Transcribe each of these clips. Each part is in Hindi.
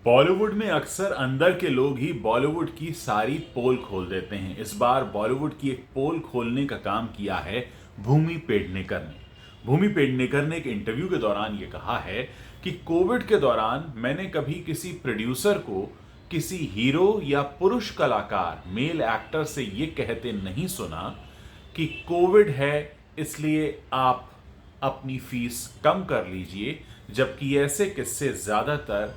बॉलीवुड में अक्सर अंदर के लोग ही बॉलीवुड की सारी पोल खोल देते हैं। इस बार बॉलीवुड की एक पोल खोलने का काम किया है भूमि पेडनेकर ने। भूमि पेडनेकर ने एक इंटरव्यू के दौरान ये कहा है कि कोविड के दौरान मैंने कभी किसी प्रोड्यूसर को किसी हीरो या पुरुष कलाकार मेल एक्टर से ये कहते नहीं सुना कि कोविड है इसलिए आप अपनी फीस कम कर लीजिए, जबकि ऐसे किस्से ज्यादातर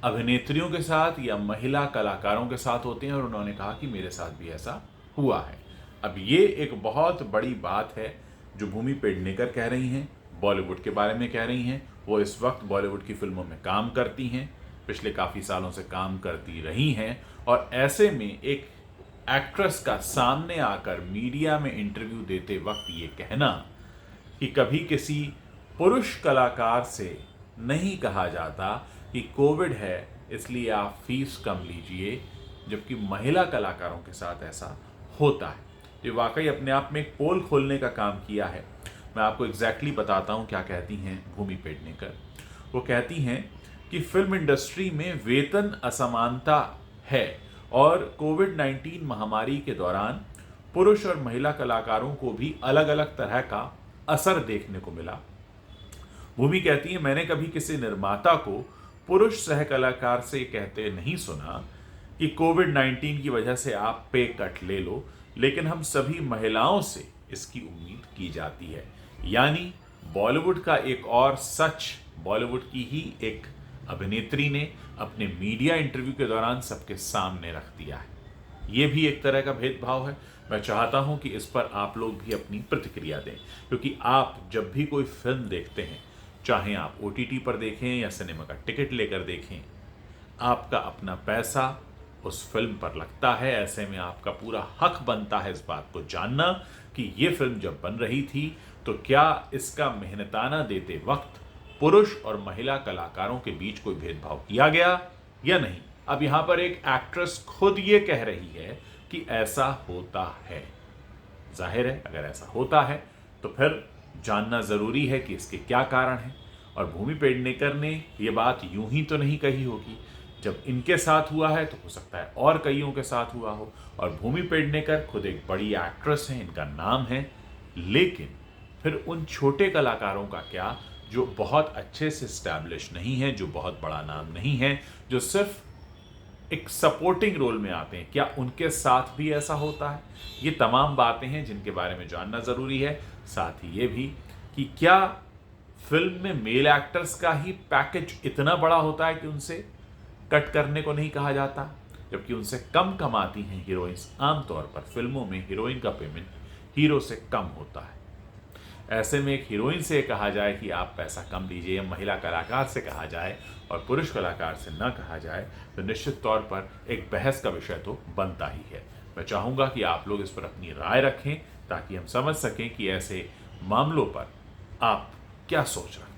अभिनेत्रियों के साथ या महिला कलाकारों के साथ होते हैं। और उन्होंने कहा कि मेरे साथ भी ऐसा हुआ है। अब ये एक बहुत बड़ी बात है जो भूमि पेडनेकर कह रही हैं, बॉलीवुड के बारे में कह रही हैं। वो इस वक्त बॉलीवुड की फिल्मों में काम करती हैं, पिछले काफ़ी सालों से काम करती रही हैं। और ऐसे में एक एक्ट्रेस का सामने आकर मीडिया में इंटरव्यू देते वक्त ये कहना कि कभी किसी पुरुष कलाकार से नहीं कहा जाता कि कोविड है इसलिए आप फीस कम लीजिए, जबकि महिला कलाकारों के साथ ऐसा होता है। तो वाकई अपने आप में एक पोल खोलने का काम किया है। मैं आपको एग्जैक्टली बताता हूँ क्या कहती हैं भूमि पेडनेकर। वो कहती हैं कि फिल्म इंडस्ट्री में वेतन असमानता है और कोविड-19 महामारी के दौरान पुरुष और महिला कलाकारों को भी अलग अलग तरह का असर देखने को मिला। भूमि कहती है, मैंने कभी किसी निर्माता को पुरुष सह कलाकार से कहते नहीं सुना कि कोविड-19 की वजह से आप पे कट ले लो, लेकिन हम सभी महिलाओं से इसकी उम्मीद की जाती है। यानी बॉलीवुड का एक और सच बॉलीवुड की ही एक अभिनेत्री ने अपने मीडिया इंटरव्यू के दौरान सबके सामने रख दिया है। ये भी एक तरह का भेदभाव है। मैं चाहता हूं कि इस पर आप लोग भी अपनी प्रतिक्रिया दें, क्योंकि आप जब भी कोई फिल्म देखते हैं, चाहे आप OTT पर देखें या सिनेमा का टिकट लेकर देखें, आपका अपना पैसा उस फिल्म पर लगता है। ऐसे में आपका पूरा हक बनता है इस बात को जानना कि ये फिल्म जब बन रही थी तो क्या इसका मेहनताना देते वक्त पुरुष और महिला कलाकारों के बीच कोई भेदभाव किया गया या नहीं। अब यहाँ पर एक एक्ट्रेस खुद ये कह रही है कि ऐसा होता है। जाहिर है अगर ऐसा होता है तो फिर जानना जरूरी है कि इसके क्या कारण हैं। और भूमि पेडनेकर ने ये बात यूं ही तो नहीं कही होगी। जब इनके साथ हुआ है तो हो सकता है और कईयों के साथ हुआ हो। और भूमि पेडनेकर खुद एक बड़ी एक्ट्रेस हैं, इनका नाम है। लेकिन फिर उन छोटे कलाकारों का क्या, जो बहुत अच्छे से स्टैब्लिश नहीं है, जो बहुत बड़ा नाम नहीं है, जो सिर्फ एक सपोर्टिंग रोल में आते हैं, क्या उनके साथ भी ऐसा होता है? ये तमाम बातें हैं जिनके बारे में जानना ज़रूरी है। साथ ही ये भी कि क्या फिल्म में मेल एक्टर्स का ही पैकेज इतना बड़ा होता है कि उनसे कट करने को नहीं कहा जाता, जबकि उनसे कम कमाती हैं हीरोइंस। आमतौर पर फिल्मों में हीरोइन का पेमेंट हीरो से कम होता है। ऐसे में एक हीरोइन से कहा जाए कि आप पैसा कम दीजिए, या महिला कलाकार से कहा जाए और पुरुष कलाकार से न कहा जाए, तो निश्चित तौर पर एक बहस का विषय तो बनता ही है। मैं चाहूँगा कि आप लोग इस पर अपनी राय रखें ताकि हम समझ सकें कि ऐसे मामलों पर आप क्या सोच रहे हैं।